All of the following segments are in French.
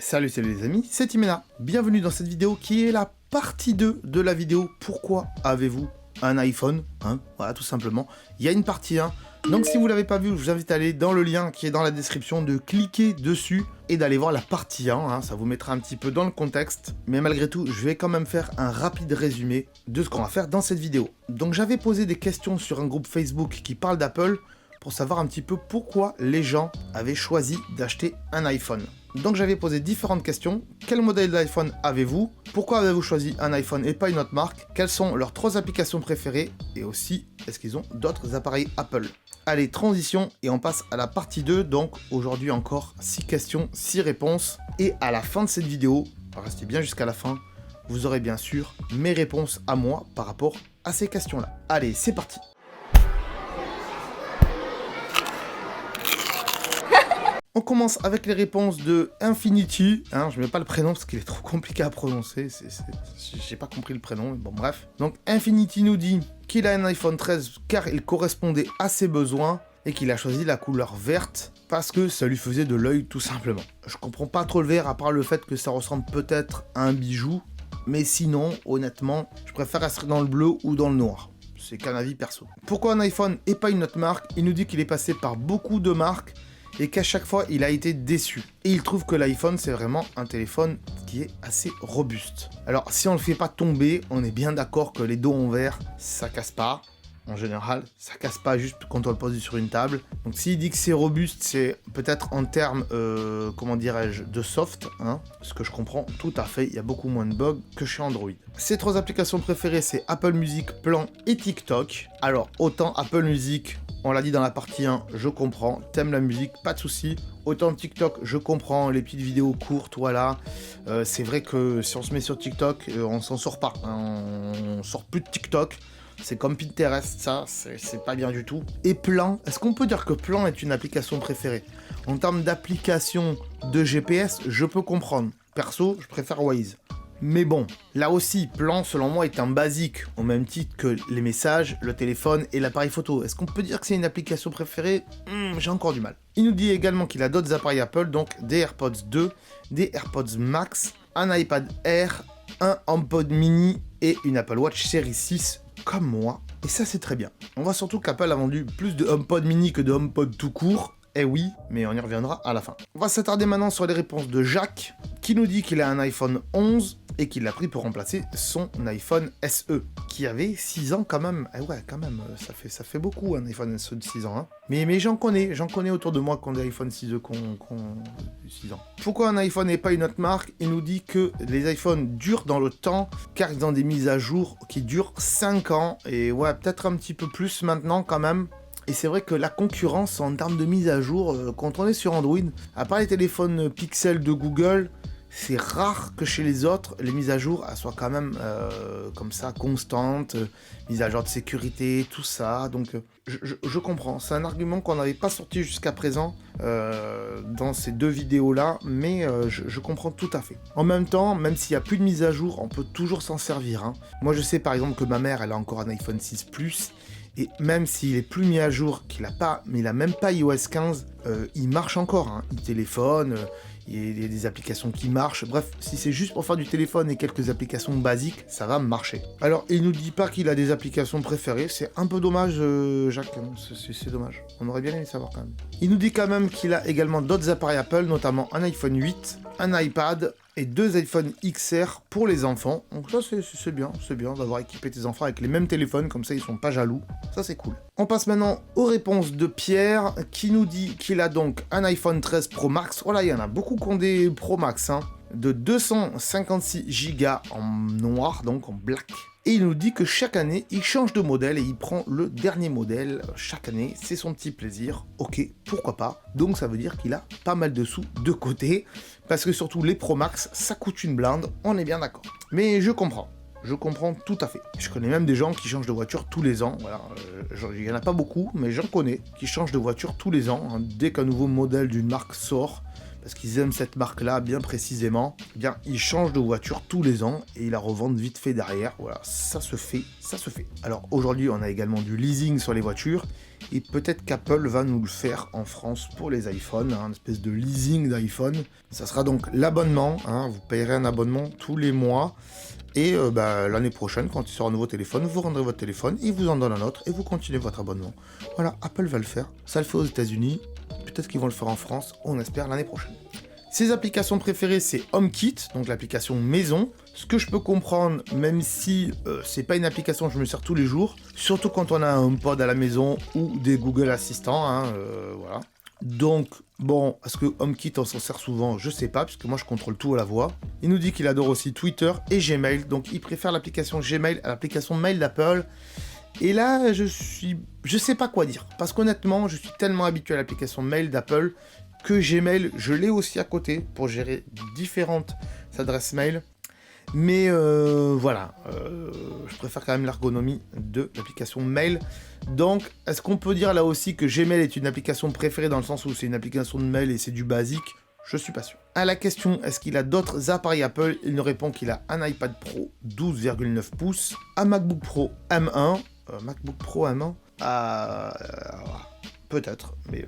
Salut les amis, c'est Timena. Bienvenue dans cette vidéo qui est la partie 2 de la vidéo Pourquoi avez-vous un iPhone Voilà, tout simplement. Il y a une partie 1. Donc si vous ne l'avez pas vu, je vous invite à aller dans le lien qui est dans la description, de cliquer dessus et d'aller voir la partie 1. Ça vous mettra un petit peu dans le contexte. Mais malgré tout, je vais quand même faire un rapide résumé de ce qu'on va faire dans cette vidéo. Donc j'avais posé des questions sur un groupe Facebook qui parle d'Apple pour savoir un petit peu pourquoi les gens avaient choisi d'acheter un iPhone. Donc j'avais posé différentes questions. Quel modèle d'iPhone avez-vous? Pourquoi avez-vous choisi un iPhone et pas une autre marque? Quelles sont leurs 3 applications préférées? Et aussi, est-ce qu'ils ont d'autres appareils Apple? Allez, transition, et on passe à la partie 2. Donc aujourd'hui encore 6 questions, 6 réponses. Et à la fin de cette vidéo, restez bien jusqu'à la fin, vous aurez bien sûr mes réponses à moi par rapport à ces questions-là. Allez, c'est parti. On commence avec les réponses de Infinity. Je mets pas le prénom parce qu'il est trop compliqué à prononcer. J'ai pas compris le prénom, mais bon, bref. Donc, Infinity nous dit qu'il a un iPhone 13 car il correspondait à ses besoins et qu'il a choisi la couleur verte parce que ça lui faisait de l'œil, tout simplement. Je comprends pas trop le vert, à part le fait que ça ressemble peut-être à un bijou. Mais sinon, honnêtement, je préfère rester dans le bleu ou dans le noir. C'est qu'un avis perso. Pourquoi un iPhone et pas une autre marque? Il nous dit qu'il est passé par beaucoup de marques et qu'à chaque fois, il a été déçu. Et il trouve que l'iPhone, c'est vraiment un téléphone qui est assez robuste. Alors, si on ne le fait pas tomber, on est bien d'accord que les dos en verre, ça casse pas. En général, ça casse pas juste quand on le pose sur une table. Donc s'il dit que c'est robuste, c'est peut-être en termes, comment dirais-je, de soft, ce que je comprends tout à fait. Il y a beaucoup moins de bugs que chez Android. Ses 3 applications préférées, c'est Apple Music, Plan et TikTok. Alors, autant Apple Music, on l'a dit dans la partie 1, je comprends. T'aimes la musique, pas de souci. Autant TikTok, je comprends, les petites vidéos courtes, voilà. C'est vrai que si on se met sur TikTok, on s'en sort pas. On sort plus de TikTok. C'est comme Pinterest, ça, c'est pas bien du tout. Et Plan, est-ce qu'on peut dire que Plan est une application préférée? En termes d'application de GPS, je peux comprendre. Perso, je préfère Waze. Mais bon, là aussi, Plan, selon moi, est un basique, au même titre que les messages, le téléphone et l'appareil photo. Est-ce qu'on peut dire que c'est une application préférée? J'ai encore du mal. Il nous dit également qu'il a d'autres appareils Apple, donc des AirPods 2, des AirPods Max, un iPad Air, un HomePod mini et une Apple Watch Series 6, comme moi. Et ça, c'est très bien. On voit surtout qu'Apple a vendu plus de HomePod mini que de HomePod tout court. Eh oui, mais on y reviendra à la fin. On va s'attarder maintenant sur les réponses de Jacques, qui nous dit qu'il a un iPhone 11 et qu'il l'a pris pour remplacer son iPhone SE, qui avait 6 ans quand même. Eh ouais, quand même, ça fait beaucoup un iPhone SE de 6 ans. Mais j'en connais autour de moi qui ont des iPhone 6e qui ont 6 ans. Pourquoi un iPhone et pas une autre marque? Il nous dit que les iPhones durent dans le temps, car ils ont des mises à jour qui durent 5 ans, et ouais, peut-être un petit peu plus maintenant quand même. Et c'est vrai que la concurrence en termes de mise à jour, quand on est sur Android, à part les téléphones Pixel de Google, c'est rare que chez les autres, les mises à jour elles soient quand même comme ça, constantes, mises à jour de sécurité, tout ça. Donc je comprends, c'est un argument qu'on n'avait pas sorti jusqu'à présent dans ces 2 vidéos-là, mais je comprends tout à fait. En même temps, même s'il n'y a plus de mise à jour, on peut toujours s'en servir. Moi je sais par exemple que ma mère, elle a encore un iPhone 6 Plus, et même s'il est plus mis à jour, qu'il a même pas iOS 15, il marche encore. Il téléphone, il y a des applications qui marchent. Bref, si c'est juste pour faire du téléphone et quelques applications basiques, ça va marcher. Alors, il nous dit pas qu'il a des applications préférées. C'est un peu dommage, Jacques. C'est dommage. On aurait bien aimé savoir quand même. Il nous dit quand même qu'il a également d'autres appareils Apple, notamment un iPhone 8, un iPad et 2 iPhone XR pour les enfants. Donc ça, c'est bien d'avoir équipé tes enfants avec les mêmes téléphones, comme ça ils sont pas jaloux. Ça, c'est cool. On passe maintenant aux réponses de Pierre, qui nous dit qu'il a donc un iPhone 13 Pro Max. Voilà, il y en a beaucoup qui ont des Pro Max, de 256 Go en noir, donc en black. Et il nous dit que chaque année, il change de modèle et il prend le dernier modèle chaque année. C'est son petit plaisir. Ok, pourquoi pas. Donc ça veut dire qu'il a pas mal de sous de côté. Parce que surtout les Pro Max, ça coûte une blinde. On est bien d'accord. Mais je comprends. Je comprends tout à fait. Je connais même des gens qui changent de voiture tous les ans. Voilà, il n'y en a pas beaucoup, mais j'en connais qui changent de voiture tous les ans. Dès qu'un nouveau modèle d'une marque sort, parce qu'ils aiment cette marque-là bien précisément, eh bien, ils changent de voiture tous les ans et ils la revendent vite fait derrière. Voilà, ça se fait, ça se fait. Alors aujourd'hui, on a également du leasing sur les voitures et peut-être qu'Apple va nous le faire en France pour les iPhones, hein, une espèce de leasing d'iPhone. Ça sera donc l'abonnement, hein, vous payerez un abonnement tous les mois. Et l'année prochaine, quand il sort un nouveau téléphone, vous rendrez votre téléphone, il vous en donne un autre et vous continuez votre abonnement. Voilà, Apple va le faire. Ça le fait aux États-Unis. Peut-être qu'ils vont le faire en France, on espère l'année prochaine. Ses applications préférées, c'est HomeKit, donc l'application maison. Ce que je peux comprendre, même si c'est pas une application que je me sers tous les jours, surtout quand on a un HomePod à la maison ou des Google Assistants, hein, voilà. Donc, bon, est-ce que HomeKit on s'en sert souvent? Je sais pas, puisque moi je contrôle tout à la voix. Il nous dit qu'il adore aussi Twitter et Gmail, donc il préfère l'application Gmail à l'application Mail d'Apple. Et là, je sais pas quoi dire, parce qu'honnêtement, je suis tellement habitué à l'application Mail d'Apple que Gmail, je l'ai aussi à côté pour gérer différentes adresses mail. Mais voilà, je préfère quand même l'ergonomie de l'application Mail. Donc, est-ce qu'on peut dire là aussi que Gmail est une application préférée dans le sens où c'est une application de mail et c'est du basique? Je suis pas sûr. À la question, est-ce qu'il a d'autres appareils Apple? Il nous répond qu'il a un iPad Pro 12,9 pouces, un MacBook Pro M1, peut-être, mais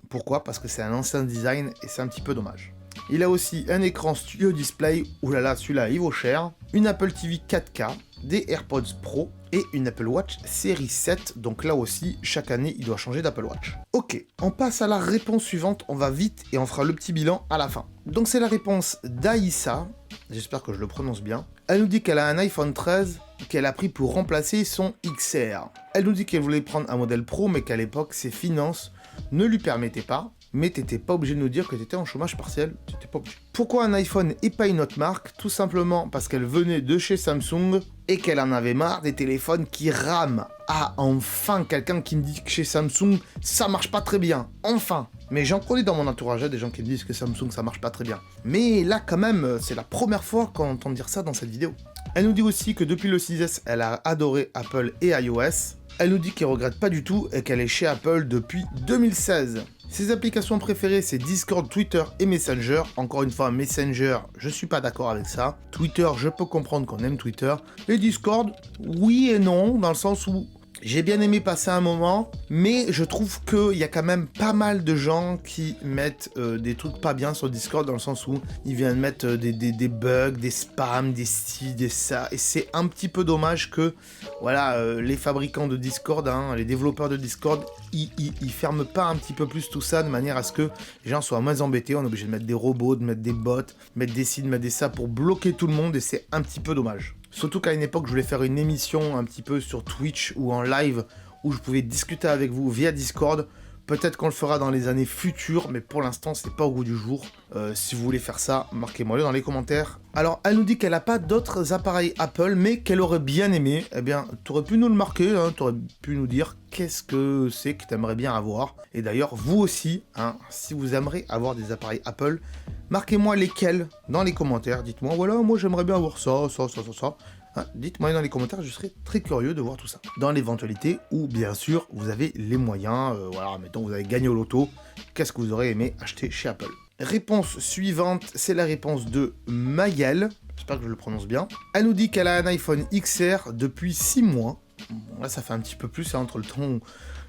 pourquoi? Parce que c'est un ancien design et c'est un petit peu dommage. Il a aussi un écran Studio Display, oulala, celui-là il vaut cher, une Apple TV 4K, des AirPods Pro et une Apple Watch série 7, donc là aussi, chaque année, il doit changer d'Apple Watch. Ok, on passe à la réponse suivante, on va vite et on fera le petit bilan à la fin. Donc c'est la réponse d'Aïssa, j'espère que je le prononce bien. Elle nous dit qu'elle a un iPhone 13 qu'elle a pris pour remplacer son XR. Elle nous dit qu'elle voulait prendre un modèle Pro, mais qu'à l'époque, ses finances ne lui permettaient pas. Mais t'étais pas obligé de nous dire que t'étais en chômage partiel, t'étais pas obligé. Pourquoi un iPhone et pas une autre marque? Tout simplement parce qu'elle venait de chez Samsung et qu'elle en avait marre des téléphones qui rament. Ah, enfin, quelqu'un qui me dit que chez Samsung, ça marche pas très bien. Enfin. Mais j'en connais dans mon entourage, des gens qui me disent que Samsung, ça marche pas très bien. Mais là, quand même, c'est la première fois qu'on entend dire ça dans cette vidéo. Elle nous dit aussi que depuis le 6S, elle a adoré Apple et iOS. Elle nous dit qu'elle regrette pas du tout et qu'elle est chez Apple depuis 2016. Ses applications préférées, c'est Discord, Twitter et Messenger. Encore une fois, Messenger, je suis pas d'accord avec ça. Twitter, je peux comprendre qu'on aime Twitter. Et Discord, oui et non, dans le sens où j'ai bien aimé passer un moment, mais je trouve qu'il y a quand même pas mal de gens qui mettent des trucs pas bien sur Discord, dans le sens où ils viennent mettre des bugs, des spams, des ci, des ça, et c'est un petit peu dommage que, voilà, les fabricants de Discord, hein, les développeurs de Discord, ils ferment pas un petit peu plus tout ça, de manière à ce que les gens soient moins embêtés. On est obligé de mettre des robots, de mettre des bots, mettre des ci, de mettre des ça pour bloquer tout le monde, et c'est un petit peu dommage. Surtout qu'à une époque, je voulais faire une émission un petit peu sur Twitch ou en live où je pouvais discuter avec vous via Discord. Peut-être qu'on le fera dans les années futures, mais pour l'instant, c'est pas au goût du jour. Si vous voulez faire ça, marquez-moi-le dans les commentaires. Alors, elle nous dit qu'elle n'a pas d'autres appareils Apple, mais qu'elle aurait bien aimé. Eh bien, t'aurais pu nous le marquer, hein, t'aurais pu nous dire qu'est-ce que c'est que t'aimerais bien avoir. Et d'ailleurs, vous aussi, hein, si vous aimeriez avoir des appareils Apple, marquez-moi lesquels dans les commentaires. Dites-moi, voilà, moi j'aimerais bien avoir ça. Hein, dites-moi dans les commentaires, je serais très curieux de voir tout ça. Dans l'éventualité où, bien sûr, vous avez les moyens, voilà, mettons vous avez gagné au loto, qu'est-ce que vous aurez aimé acheter chez Apple? Réponse suivante, c'est la réponse de Mayel, j'espère que je le prononce bien. Elle nous dit qu'elle a un iPhone XR depuis 6 mois. Bon, là, ça fait un petit peu plus, hein, entre le temps où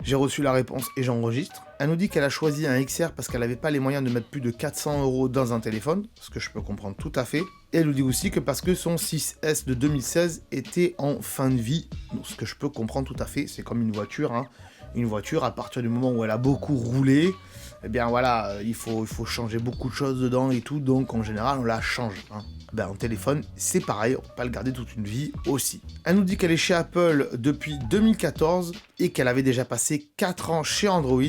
j'ai reçu la réponse et j'enregistre. Elle nous dit qu'elle a choisi un XR parce qu'elle n'avait pas les moyens de mettre plus de 400 € dans un téléphone, ce que je peux comprendre tout à fait. Et elle nous dit aussi que parce que son 6S de 2016 était en fin de vie, donc ce que je peux comprendre tout à fait, c'est comme une voiture, hein. Une voiture, à partir du moment où elle a beaucoup roulé, eh bien voilà, il faut changer beaucoup de choses dedans et tout, donc en général on la change, hein. Ben, un téléphone, c'est pareil, on peut pas le garder toute une vie aussi. Elle nous dit qu'elle est chez Apple depuis 2014 et qu'elle avait déjà passé 4 ans chez Android.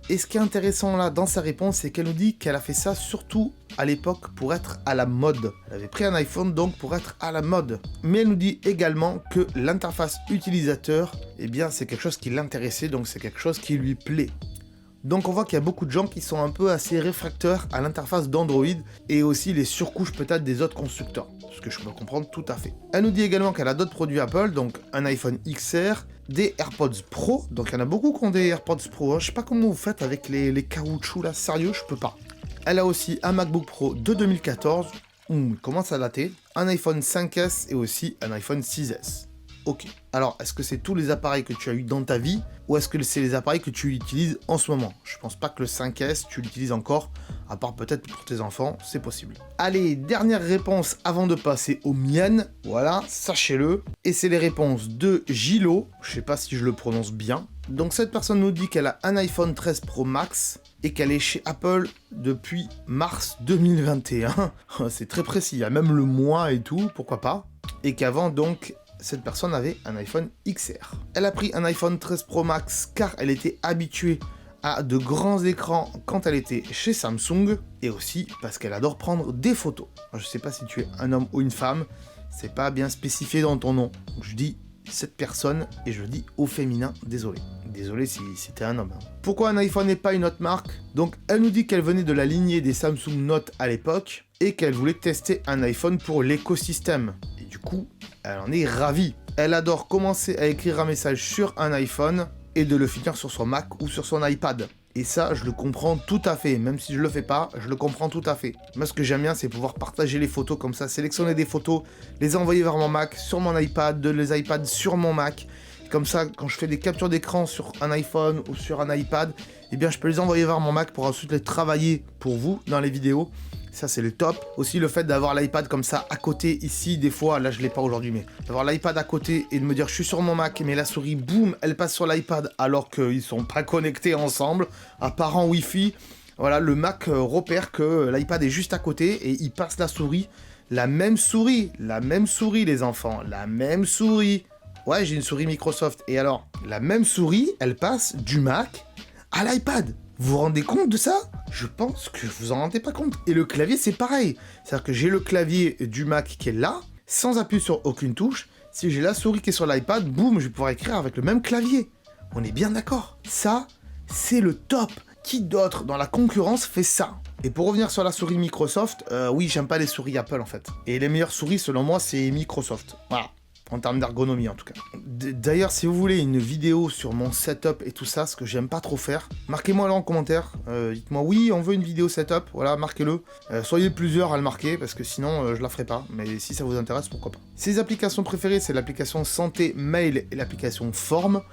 Et ce qui est intéressant là dans sa réponse, c'est qu'elle nous dit qu'elle a fait ça surtout à l'époque pour être à la mode. Elle avait pris un iPhone donc pour être à la mode. Mais elle nous dit également que l'interface utilisateur, eh bien c'est quelque chose qui l'intéressait, donc c'est quelque chose qui lui plaît. Donc on voit qu'il y a beaucoup de gens qui sont un peu assez réfractaires à l'interface d'Android et aussi les surcouches peut-être des autres constructeurs, ce que je peux comprendre tout à fait. Elle nous dit également qu'elle a d'autres produits Apple, donc un iPhone XR, des AirPods Pro, donc il y en a beaucoup qui ont des AirPods Pro, hein. Je sais pas comment vous faites avec les caoutchoucs là, sérieux, je peux pas. Elle a aussi un MacBook Pro de 2014, il commence à dater, un iPhone 5S et aussi un iPhone 6S. Ok, alors est-ce que c'est tous les appareils que tu as eu dans ta vie ou est-ce que c'est les appareils que tu utilises en ce moment? Je pense pas que le 5S tu l'utilises encore, à part peut-être pour tes enfants, c'est possible. Allez, dernière réponse avant de passer aux miennes, voilà, sachez-le. Et c'est les réponses de Gilo, je sais pas si je le prononce bien. Donc cette personne nous dit qu'elle a un iPhone 13 Pro Max et qu'elle est chez Apple depuis mars 2021. C'est très précis, il y a même le mois et tout, pourquoi pas. Et qu'avant donc, cette personne avait un iPhone XR. Elle a pris un iPhone 13 Pro Max car elle était habituée à de grands écrans quand elle était chez Samsung et aussi parce qu'elle adore prendre des photos. Je sais pas si tu es un homme ou une femme, c'est pas bien spécifié dans ton nom. Donc je dis cette personne et je le dis au féminin, désolé. Désolé si t'es un homme. Pourquoi un iPhone et pas une autre marque? Donc elle nous dit qu'elle venait de la lignée des Samsung Note à l'époque et qu'elle voulait tester un iPhone pour l'écosystème. Et du coup, elle en est ravie. Elle adore commencer à écrire un message sur un iPhone et de le finir sur son Mac ou sur son iPad. Et ça, je le comprends tout à fait. Même si je le fais pas, je le comprends tout à fait. Moi, ce que j'aime bien, c'est pouvoir partager les photos comme ça, sélectionner des photos, les envoyer vers mon Mac, sur mon iPad, les iPads sur mon Mac. Comme ça, quand je fais des captures d'écran sur un iPhone ou sur un iPad, eh bien, je peux les envoyer vers mon Mac pour ensuite les travailler pour vous dans les vidéos. Ça, c'est le top. Aussi, le fait d'avoir l'iPad comme ça à côté ici, des fois, là, je l'ai pas aujourd'hui, mais d'avoir l'iPad à côté et de me dire, je suis sur mon Mac, mais la souris, boum, elle passe sur l'iPad alors qu'ils sont pas connectés ensemble, à part en Wi-Fi. Voilà, le Mac repère que l'iPad est juste à côté et il passe la souris. La même souris, les enfants, la même souris. Ouais, j'ai une souris Microsoft. Et alors, la même souris, elle passe du Mac à l'iPad. Vous vous rendez compte de ça? Je pense que vous en rendez pas compte. Et le clavier, c'est pareil. C'est-à-dire que j'ai le clavier du Mac qui est là, sans appuyer sur aucune touche. Si j'ai la souris qui est sur l'iPad, boum, je vais pouvoir écrire avec le même clavier. On est bien d'accord. Ça, c'est le top. Qui d'autre dans la concurrence fait ça? Et pour revenir sur la souris Microsoft, oui, j'aime pas les souris Apple en fait. Et les meilleures souris, selon moi, c'est Microsoft. Voilà. En termes d'ergonomie en tout cas. D'ailleurs, si vous voulez une vidéo sur mon setup et tout ça, ce que j'aime pas trop faire, marquez-moi là en commentaire. Dites-moi oui, on veut une vidéo setup, voilà, marquez-le. Soyez plusieurs à le marquer parce que sinon je la ferai pas. Mais si ça vous intéresse, pourquoi pas. Ses applications préférées, c'est l'application Santé Mail et l'application Forme.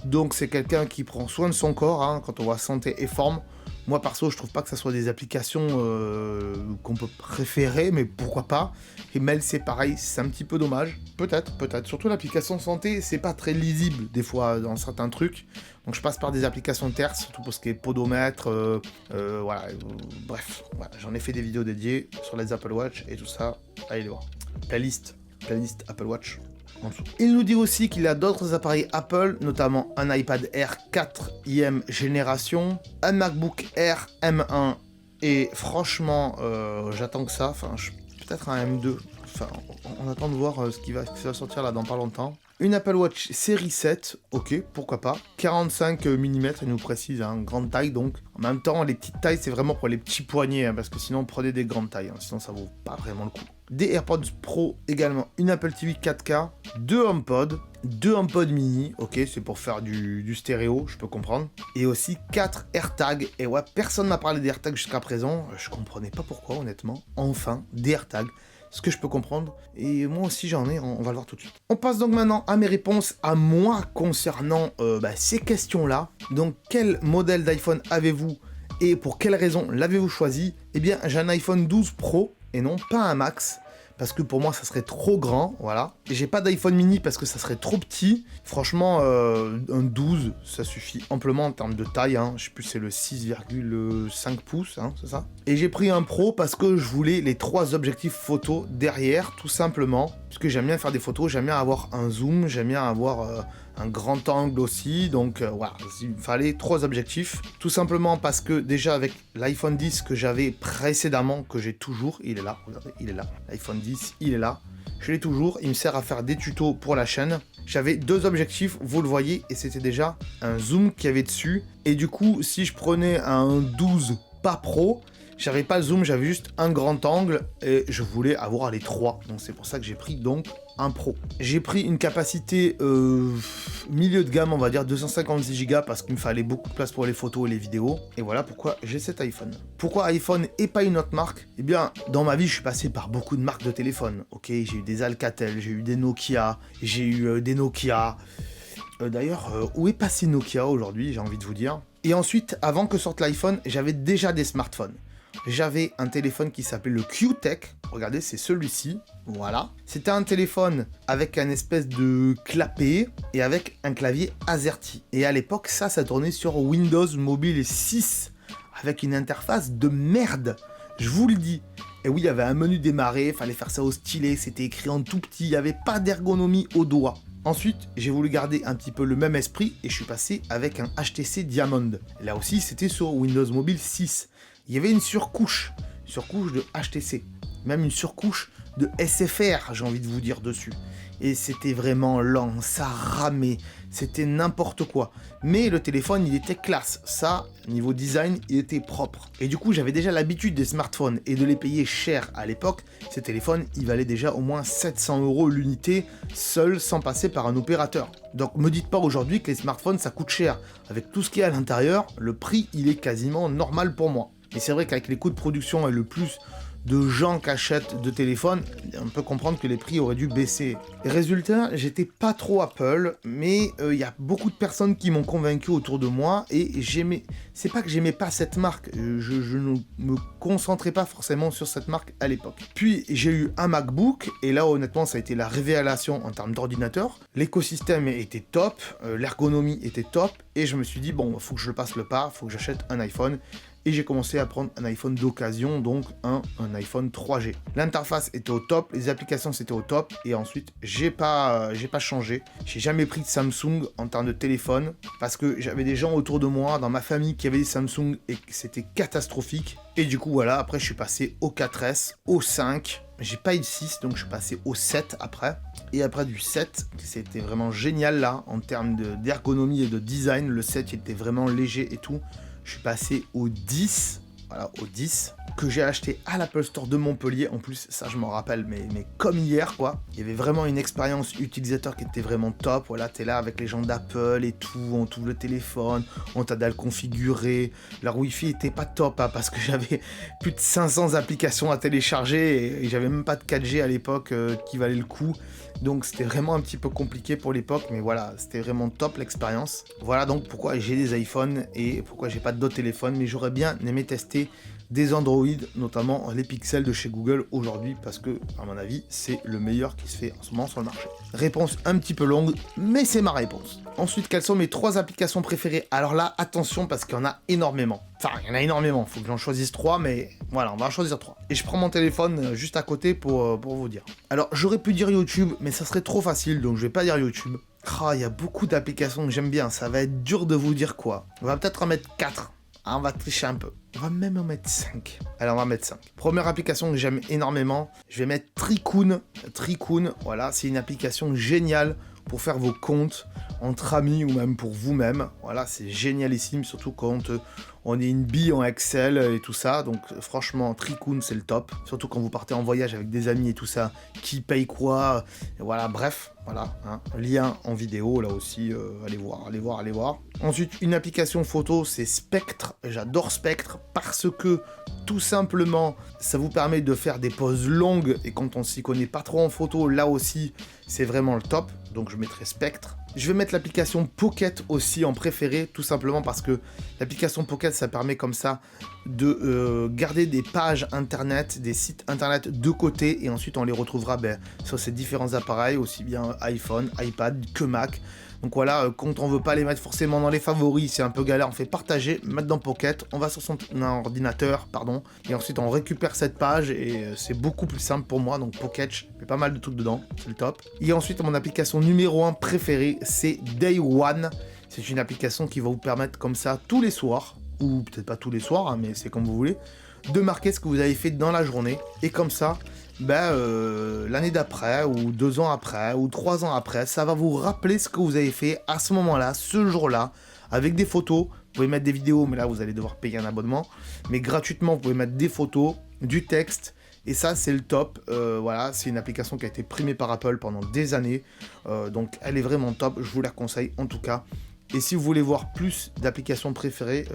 Donc c'est quelqu'un qui prend soin de son corps, hein, quand on voit Santé et Forme. Moi perso, je trouve pas que ça soit des applications qu'on peut préférer, mais pourquoi pas. Et Mail, c'est pareil, c'est un petit peu dommage. Peut-être. Surtout l'application Santé, c'est pas très lisible des fois dans certains trucs. Donc je passe par des applications tierces, surtout pour ce qui est podomètre, voilà. Bref, voilà, j'en ai fait des vidéos dédiées sur les Apple Watch et tout ça. Allez les voir. Playlist Apple Watch. Il nous dit aussi qu'il a d'autres appareils Apple, notamment un iPad Air 4e génération, un MacBook Air M1, et franchement, j'attends que ça, enfin, peut-être un M2, enfin, on attend de voir ce qui va sortir là dans pas longtemps. Une Apple Watch série 7, ok, pourquoi pas. 45 mm, il nous précise, hein, grande taille donc. En même temps, les petites tailles, c'est vraiment pour les petits poignets, hein, parce que sinon, prenez des grandes tailles, hein, sinon ça vaut pas vraiment le coup. Des AirPods Pro également, une Apple TV 4K, deux HomePod mini, ok, c'est pour faire du stéréo, je peux comprendre. Et aussi 4 AirTags, et ouais, personne m'a parlé des AirTags jusqu'à présent, je comprenais pas pourquoi honnêtement. Enfin, des AirTags. Ce que je peux comprendre, et moi aussi j'en ai, on va le voir tout de suite. On passe donc maintenant à mes réponses à moi concernant ces questions-là. Donc quel modèle d'iPhone avez-vous et pour quelle raison l'avez-vous choisi? Eh bien j'ai un iPhone 12 Pro et non pas un Max, parce que pour moi ça serait trop grand, voilà. Et j'ai pas d'iPhone mini parce que ça serait trop petit. Franchement, un 12, ça suffit amplement en termes de taille, hein. Je sais plus, c'est le 6,5 pouces, hein, c'est ça. Et j'ai pris un Pro parce que je voulais les 3 objectifs photo derrière, tout simplement. Puisque j'aime bien faire des photos, j'aime bien avoir un zoom, j'aime bien avoir un grand angle aussi, donc voilà, il me fallait 3 objectifs, tout simplement parce que déjà avec l'iPhone 10 que j'avais précédemment, que j'ai toujours, il est là, regardez, il est là, l'iPhone 10, il est là, je l'ai toujours, il me sert à faire des tutos pour la chaîne. J'avais 2 objectifs, vous le voyez, et c'était déjà un zoom qu'il y avait dessus, et du coup, si je prenais un 12 pas pro, J'avais pas le zoom, j'avais juste un grand angle et je voulais avoir les trois. Donc c'est pour ça que j'ai pris donc un Pro. J'ai pris une capacité milieu de gamme, on va dire 256 Go parce qu'il me fallait beaucoup de place pour les photos et les vidéos. Et voilà pourquoi j'ai cet iPhone. Pourquoi iPhone et pas une autre marque? Eh bien, dans ma vie, je suis passé par beaucoup de marques de téléphone. Ok, j'ai eu des Alcatel, j'ai eu des Nokia, j'ai eu des Nokia. D'ailleurs, où est passé Nokia aujourd'hui, j'ai envie de vous dire. Et ensuite, avant que sorte l'iPhone, j'avais déjà des smartphones. J'avais un téléphone qui s'appelait le Q-Tech. Regardez, c'est celui-ci. Voilà. C'était un téléphone avec un espèce de clapet et avec un clavier AZERTY. Et à l'époque, ça tournait sur Windows Mobile 6 avec une interface de merde. Je vous le dis. Et oui, il y avait un menu démarrer, fallait faire ça au stylet, c'était écrit en tout petit, il n'y avait pas d'ergonomie au doigt. Ensuite, j'ai voulu garder un petit peu le même esprit et je suis passé avec un HTC Diamond. Là aussi, c'était sur Windows Mobile 6. Il y avait une surcouche de HTC, même une surcouche de SFR, j'ai envie de vous dire dessus. Et c'était vraiment lent, ça ramait, c'était n'importe quoi. Mais le téléphone, il était classe. Ça, niveau design, il était propre. Et du coup, j'avais déjà l'habitude des smartphones et de les payer cher à l'époque. Ces téléphones, ils valaient déjà au moins 700 € l'unité, seul, sans passer par un opérateur. Donc, me dites pas aujourd'hui que les smartphones, ça coûte cher. Avec tout ce qu'il y a à l'intérieur, le prix, il est quasiment normal pour moi. Et c'est vrai qu'avec les coûts de production et le plus de gens qui achètent de téléphones, on peut comprendre que les prix auraient dû baisser. Résultat, j'étais pas trop Apple, mais il y a beaucoup de personnes qui m'ont convaincu autour de moi et j'aimais. C'est pas que j'aimais pas cette marque, je ne me concentrais pas forcément sur cette marque à l'époque. Puis j'ai eu un MacBook et là honnêtement ça a été la révélation en termes d'ordinateur. L'écosystème était top, l'ergonomie était top et je me suis dit bon, faut que je passe le pas, faut que j'achète un iPhone. Et j'ai commencé à prendre un iPhone d'occasion, donc un iPhone 3G. L'interface était au top, les applications c'était au top, et ensuite j'ai pas changé. J'ai jamais pris de Samsung en termes de téléphone, parce que j'avais des gens autour de moi, dans ma famille, qui avaient des Samsung, et c'était catastrophique. Et du coup voilà, après je suis passé au 4S, au 5, j'ai pas eu de 6, donc je suis passé au 7 après. Et après du 7, c'était vraiment génial là, en termes d'ergonomie et de design, le 7 il était vraiment léger et tout. Je suis passé au 10, voilà, au 10, que j'ai acheté à l'Apple Store de Montpellier. En plus, ça je m'en rappelle, mais comme hier, quoi. Il y avait vraiment une expérience utilisateur qui était vraiment top. Voilà, t'es là avec les gens d'Apple et tout, on t'ouvre le téléphone, on t'aide à le configurer. Leur Wi-Fi était pas top, hein, parce que j'avais plus de 500 applications à télécharger et j'avais même pas de 4G à l'époque qui valait le coup. Donc c'était vraiment un petit peu compliqué pour l'époque, mais voilà, c'était vraiment top l'expérience. Voilà donc pourquoi j'ai des iPhones et pourquoi j'ai pas d'autres téléphones, mais j'aurais bien aimé tester des Android, notamment les Pixel de chez Google aujourd'hui, parce que, à mon avis, c'est le meilleur qui se fait en ce moment sur le marché. Réponse un petit peu longue, mais c'est ma réponse. Ensuite, quelles sont mes 3 applications préférées? Alors là, attention, parce qu'il y en a énormément. Enfin, il y en a énormément, faut que j'en choisisse 3, mais voilà, on va en choisir 3. Et je prends mon téléphone juste à côté pour vous dire. Alors, j'aurais pu dire YouTube, mais ça serait trop facile, donc je vais pas dire YouTube. Ah, il y a beaucoup d'applications que j'aime bien, ça va être dur de vous dire quoi. On va peut-être en mettre 4. Ah, on va tricher un peu. On va même en mettre 5. Allez, on va mettre 5. Première application que j'aime énormément, je vais mettre Tricoon. Tricoon, voilà, c'est une application géniale pour faire vos comptes entre amis ou même pour vous-même. Voilà, c'est génialissime, surtout quand on est une bille en Excel et tout ça. Donc franchement, Tricoon, c'est le top. Surtout quand vous partez en voyage avec des amis et tout ça. Qui paye quoi, et voilà, bref, voilà. Hein. Lien en vidéo, là aussi, allez voir. Ensuite, une application photo, c'est Spectre. J'adore Spectre parce que, tout simplement, ça vous permet de faire des poses longues. Et quand on s'y connaît pas trop en photo, là aussi, c'est vraiment le top. Donc je mettrai Spectre. Je vais mettre l'application Pocket aussi en préféré, tout simplement parce que l'application Pocket, ça permet comme ça de garder des pages internet, des sites internet de côté, et ensuite on les retrouvera sur ces différents appareils, aussi bien iPhone, iPad que Mac. Donc voilà, quand on veut pas les mettre forcément dans les favoris, c'est un peu galère, on fait partager, mettre dans Pocket, on va sur son ordinateur, et ensuite on récupère cette page, et c'est beaucoup plus simple pour moi, donc Pocket, je mets pas mal de trucs dedans, c'est le top. Et ensuite, mon application numéro 1 préférée, c'est Day One. C'est une application qui va vous permettre comme ça, tous les soirs, ou peut-être pas tous les soirs, hein, mais c'est comme vous voulez, de marquer ce que vous avez fait dans la journée, et comme ça, l'année d'après, ou 2 ans après, ou 3 ans après, ça va vous rappeler ce que vous avez fait à ce moment-là, ce jour-là, avec des photos, Vous pouvez mettre des vidéos, mais là, vous allez devoir payer un abonnement. Mais gratuitement, vous pouvez mettre des photos, du texte. Et ça, c'est le top. Voilà, c'est une application qui a été primée par Apple pendant des années. Donc, elle est vraiment top. Je vous la conseille en tout cas. Et si vous voulez voir plus d'applications préférées,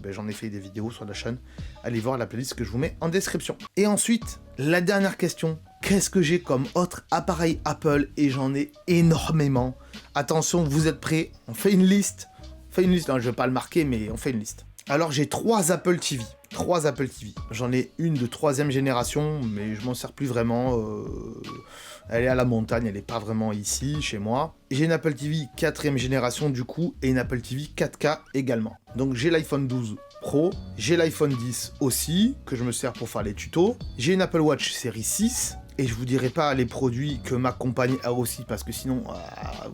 j'en ai fait des vidéos sur la chaîne. Allez voir la playlist que je vous mets en description. Et ensuite, la dernière question. Qu'est-ce que j'ai comme autre appareil Apple? Et j'en ai énormément. Attention, vous êtes prêts? On fait une liste. On fait une liste, non, je ne vais pas le marquer, mais on fait une liste. Alors, j'ai 3 Apple TV. 3 Apple TV. J'en ai une de 3e génération, mais je m'en sers plus vraiment. Elle est à la montagne, elle n'est pas vraiment ici, chez moi. J'ai une Apple TV 4e génération du coup, et une Apple TV 4K également. Donc j'ai l'iPhone 12 Pro, j'ai l'iPhone 10 aussi, que je me sers pour faire les tutos. J'ai une Apple Watch série 6, et je vous dirai pas les produits que ma compagne a aussi, parce que sinon,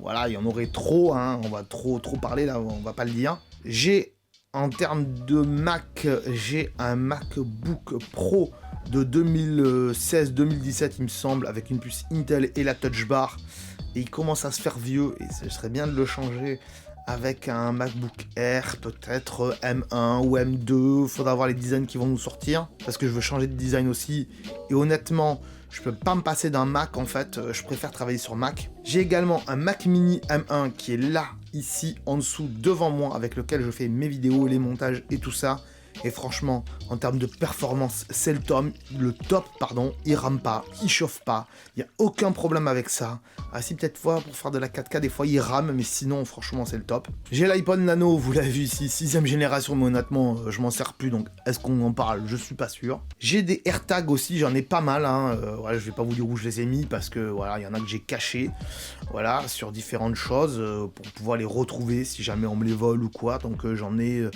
voilà, il y en aurait trop, hein, on va trop parler là, on va pas le dire. J'ai, en termes de Mac, j'ai un MacBook Pro de 2016-2017 il me semble, avec une puce Intel et la Touch Bar, et il commence à se faire vieux, et ce serait bien de le changer avec un MacBook Air, peut-être M1 ou M2, faudra voir les designs qui vont nous sortir, parce que je veux changer de design aussi, et honnêtement, je peux pas me passer d'un Mac en fait, je préfère travailler sur Mac. J'ai également un Mac Mini M1 qui est là, ici, en dessous, devant moi, avec lequel je fais mes vidéos, les montages et tout ça. Et franchement, en termes de performance, c'est le top, il rame pas, il chauffe pas, il n'y a aucun problème avec ça. Ah si, peut-être pour faire de la 4K, des fois il rame, mais sinon, franchement, c'est le top. J'ai l'iPod Nano, vous l'avez vu ici, 6e génération, mais honnêtement, je m'en sers plus, donc est-ce qu'on en parle? Je suis pas sûr. J'ai des AirTags aussi, j'en ai pas mal, hein. Voilà, je vais pas vous dire où je les ai mis, parce que voilà, il y en a que j'ai cachés, voilà, sur différentes choses, pour pouvoir les retrouver si jamais on me les vole ou quoi, donc j'en ai...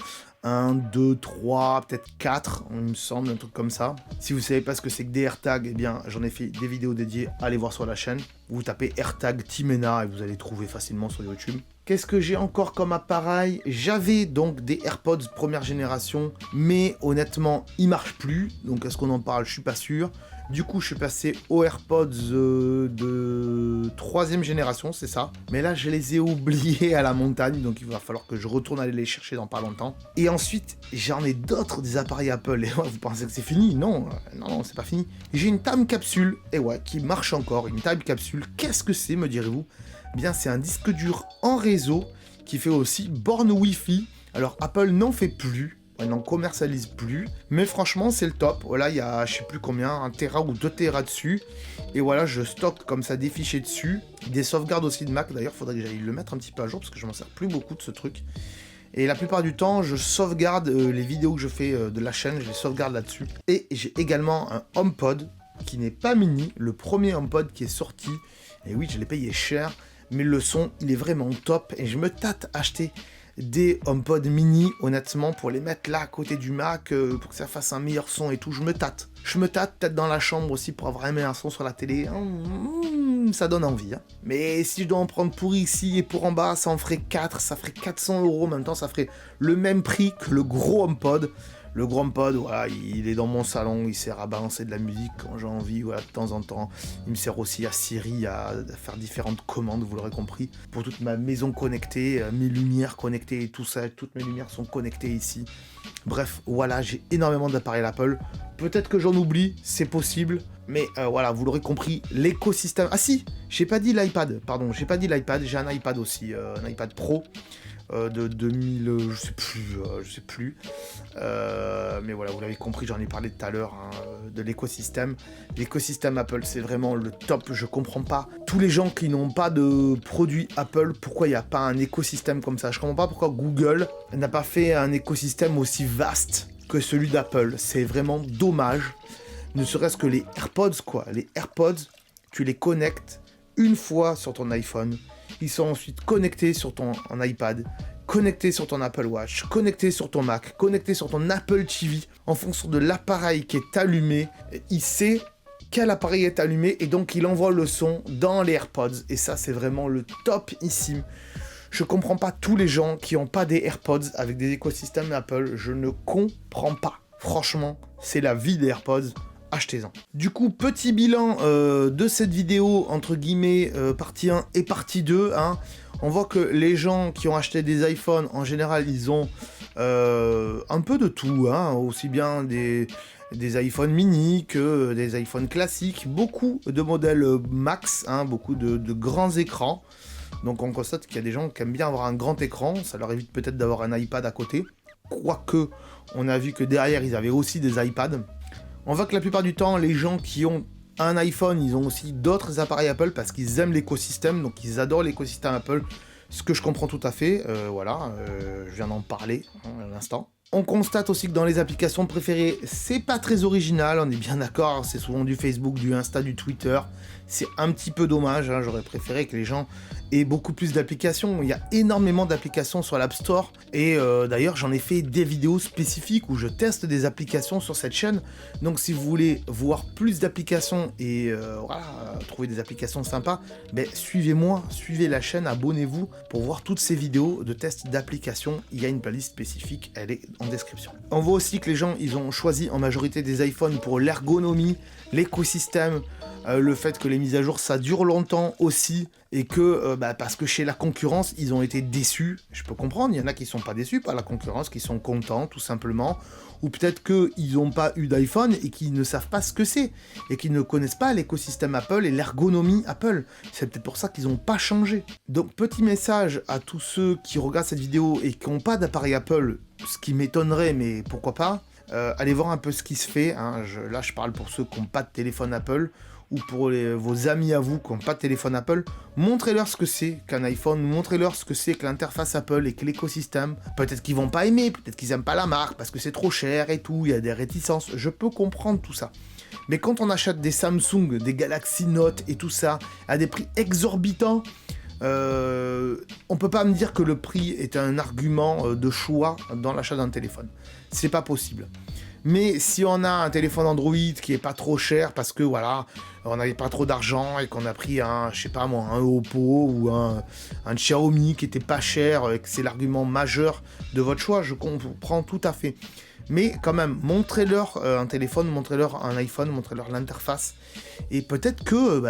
1, 2, 3, peut-être 4, il me semble, un truc comme ça. Si vous savez pas ce que c'est que des AirTags, eh bien, j'en ai fait des vidéos dédiées, allez voir sur la chaîne. Vous tapez AirTag Timena et vous allez trouver facilement sur YouTube. Qu'est-ce que j'ai encore comme appareil? J'avais donc des AirPods première génération, mais honnêtement, ils marchent plus. Donc est-ce qu'on en parle? Je suis pas sûr. Du coup, je suis passé aux AirPods de 3e génération, c'est ça. Mais là, je les ai oubliés à la montagne, donc il va falloir que je retourne aller les chercher dans pas longtemps. Et ensuite, j'en ai d'autres des appareils Apple. Et ouais, vous pensez que c'est fini? Non, non, c'est pas fini. J'ai une time capsule, et ouais, qui marche encore. Une time capsule, qu'est-ce que c'est, me direz-vous? Eh bien, c'est un disque dur en réseau qui fait aussi borne Wi-Fi. Alors, Apple n'en fait plus. Elle n'en commercialise plus, mais franchement c'est le top. Voilà, il y a je sais plus combien, 1 Tera ou 2 Tera dessus, et voilà, je stocke comme ça des fichiers dessus, des sauvegardes aussi de Mac. D'ailleurs faudrait que j'aille le mettre un petit peu à jour parce que je m'en sers plus beaucoup de ce truc, et la plupart du temps je sauvegarde les vidéos que je fais de la chaîne, je les sauvegarde là-dessus. Et j'ai également un HomePod qui n'est pas mini, le premier HomePod qui est sorti, et oui je l'ai payé cher, mais le son il est vraiment top, et je me tâte à acheter des HomePod mini, honnêtement, pour les mettre là à côté du Mac, pour que ça fasse un meilleur son et tout. Je me tâte peut-être dans la chambre aussi pour avoir un meilleur son sur la télé. Ça donne envie, hein. Mais si je dois en prendre pour ici et pour en bas, ça en ferait 4, ça ferait 400 €. En même temps, ça ferait le même prix que le gros HomePod. Le grand pod, voilà, il est dans mon salon, il sert à balancer de la musique quand j'ai envie, voilà, de temps en temps. Il me sert aussi à Siri, à faire différentes commandes, vous l'aurez compris. Pour toute ma maison connectée, mes lumières connectées et tout ça, toutes mes lumières sont connectées ici. Bref, voilà, j'ai énormément d'appareils Apple. Peut-être que j'en oublie, c'est possible. Mais voilà, vous l'aurez compris, l'écosystème... Ah si, j'ai pas dit l'iPad, pardon, j'ai pas dit l'iPad, j'ai un iPad aussi, un iPad Pro. De 2000, je sais plus. Mais voilà, vous l'avez compris, j'en ai parlé tout à l'heure, hein, de l'écosystème. L'écosystème Apple, c'est vraiment le top. Je comprends pas. Tous les gens qui n'ont pas de produits Apple, pourquoi il n'y a pas un écosystème comme ça? Je comprends pas pourquoi Google n'a pas fait un écosystème aussi vaste que celui d'Apple. C'est vraiment dommage. Ne serait-ce que les AirPods, quoi. Les AirPods, tu les connectes une fois sur ton iPhone. Ils sont ensuite connectés sur ton iPad, connectés sur ton Apple Watch, connectés sur ton Mac, connectés sur ton Apple TV. En fonction de l'appareil qui est allumé, il sait quel appareil est allumé et donc il envoie le son dans les AirPods. Et ça, c'est vraiment le topissime. Je comprends pas tous les gens qui n'ont pas des AirPods avec des écosystèmes Apple. Je ne comprends pas. Franchement, c'est la vie des AirPods. Achetez-en. Du coup, petit bilan de cette vidéo, entre guillemets, partie 1 et partie 2. Hein. On voit que les gens qui ont acheté des iPhones, en général, ils ont un peu de tout, hein, aussi bien des iPhones mini que des iPhones classiques, beaucoup de modèles max, hein, beaucoup de grands écrans. Donc on constate qu'il y a des gens qui aiment bien avoir un grand écran, ça leur évite peut-être d'avoir un iPad à côté. Quoique, on a vu que derrière, ils avaient aussi des iPads. On voit que la plupart du temps, les gens qui ont un iPhone, ils ont aussi d'autres appareils Apple parce qu'ils aiment l'écosystème, donc ils adorent l'écosystème Apple, ce que je comprends tout à fait, je viens d'en parler à l'instant. On constate aussi que dans les applications préférées, c'est pas très original, on est bien d'accord, c'est souvent du Facebook, du Insta, du Twitter. C'est un petit peu dommage, hein, j'aurais préféré que les gens aient beaucoup plus d'applications. Il y a énormément d'applications sur l'App Store, et d'ailleurs j'en ai fait des vidéos spécifiques où je teste des applications sur cette chaîne. Donc si vous voulez voir plus d'applications et trouver des applications sympas, suivez-moi, suivez la chaîne, abonnez-vous pour voir toutes ces vidéos de tests d'applications. Il y a une playlist spécifique, elle est en description. On voit aussi que les gens, ils ont choisi en majorité des iPhones pour l'ergonomie, l'écosystème, le fait que les mises à jour ça dure longtemps aussi, et que parce que chez la concurrence ils ont été déçus. Je peux comprendre, il y en a qui sont pas déçus par la concurrence, qui sont contents tout simplement, ou peut-être qu'ils n'ont pas eu d'iPhone et qu'ils ne savent pas ce que c'est, et qu'ils ne connaissent pas l'écosystème Apple et l'ergonomie Apple. C'est peut-être pour ça qu'ils n'ont pas changé. Donc petit message à tous ceux qui regardent cette vidéo et qui n'ont pas d'appareil Apple, ce qui m'étonnerait, mais pourquoi pas, allez voir un peu ce qui se fait, hein. Là je parle pour ceux qui n'ont pas de téléphone Apple, ou pour vos amis à vous qui n'ont pas de téléphone Apple, montrez-leur ce que c'est qu'un iPhone, montrez-leur ce que c'est que l'interface Apple et que l'écosystème. Peut-être qu'ils vont pas aimer, peut-être qu'ils aiment pas la marque parce que c'est trop cher et tout, il y a des réticences, je peux comprendre tout ça. Mais quand on achète des Samsung, des Galaxy Note et tout ça, à des prix exorbitants, on peut pas me dire que le prix est un argument de choix dans l'achat d'un téléphone. C'est pas possible. Mais si on a un téléphone Android qui est pas trop cher parce que voilà, on n'avait pas trop d'argent et qu'on a pris un, je sais pas moi, un Oppo ou un Xiaomi qui était pas cher et que c'est l'argument majeur de votre choix, je comprends tout à fait. Mais quand même, montrez-leur un téléphone, montrez-leur un iPhone, montrez-leur l'interface. Et peut-être que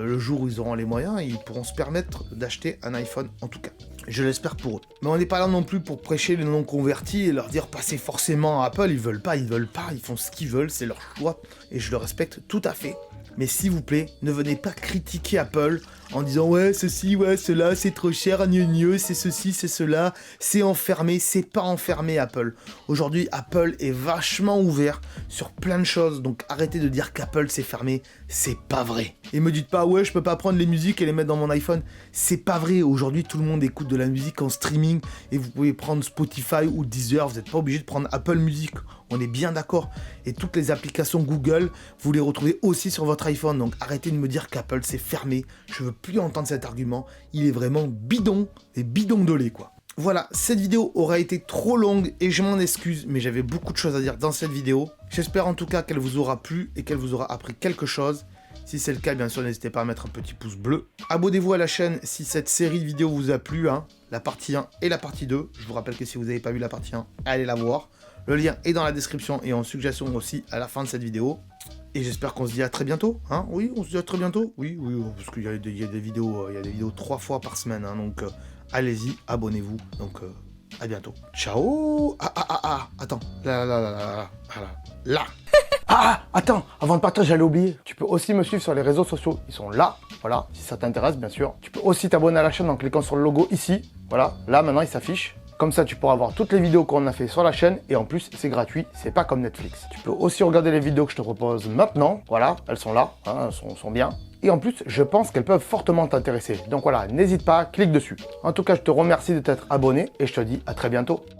le jour où ils auront les moyens, ils pourront se permettre d'acheter un iPhone en tout cas. Je l'espère pour eux. Mais on n'est pas là non plus pour prêcher les non-convertis et leur dire passez forcément à Apple. Ils veulent pas, ils font ce qu'ils veulent, c'est leur choix. Et je le respecte tout à fait. Mais s'il vous plaît, ne venez pas critiquer Apple en disant ouais ceci, ouais cela, c'est trop cher, gneu, c'est ceci, c'est cela, c'est enfermé, c'est pas enfermé Apple. Aujourd'hui, Apple est vachement ouvert sur plein de choses, donc arrêtez de dire qu'Apple c'est fermé, c'est pas vrai. Et me dites pas ouais je peux pas prendre les musiques et les mettre dans mon iPhone, c'est pas vrai. Aujourd'hui tout le monde écoute de la musique en streaming et vous pouvez prendre Spotify ou Deezer, vous n'êtes pas obligé de prendre Apple Music. On est bien d'accord. Et toutes les applications Google, vous les retrouvez aussi sur votre iPhone. Donc arrêtez de me dire qu'Apple c'est fermé. Je veux plus entendre cet argument. Il est vraiment bidon et bidon de lait quoi. Voilà, cette vidéo aura été trop longue et je m'en excuse, mais j'avais beaucoup de choses à dire dans cette vidéo. J'espère en tout cas qu'elle vous aura plu et qu'elle vous aura appris quelque chose. Si c'est le cas, bien sûr, n'hésitez pas à mettre un petit pouce bleu. Abonnez-vous à la chaîne si cette série de vidéos vous a plu, hein, la partie 1 et la partie 2. Je vous rappelle que si vous n'avez pas vu la partie 1, allez la voir. Le lien est dans la description et en suggestion aussi à la fin de cette vidéo. Et j'espère qu'on se dit à très bientôt. Hein, oui, on se dit à très bientôt. Oui, parce qu'il y a des vidéos 3 fois par semaine. Hein, donc allez-y, abonnez-vous. Donc à bientôt. Ciao. Attends. Là. Attends, avant de partir, j'allais oublier. Tu peux aussi me suivre sur les réseaux sociaux. Ils sont là, voilà, si ça t'intéresse, bien sûr. Tu peux aussi t'abonner à la chaîne en cliquant sur le logo ici. Voilà, là, maintenant, il s'affiche. Comme ça, tu pourras voir toutes les vidéos qu'on a fait sur la chaîne. Et en plus, c'est gratuit, c'est pas comme Netflix. Tu peux aussi regarder les vidéos que je te propose maintenant. Voilà, elles sont là, hein, elles sont bien. Et en plus, je pense qu'elles peuvent fortement t'intéresser. Donc voilà, n'hésite pas, clique dessus. En tout cas, je te remercie de t'être abonné et je te dis à très bientôt.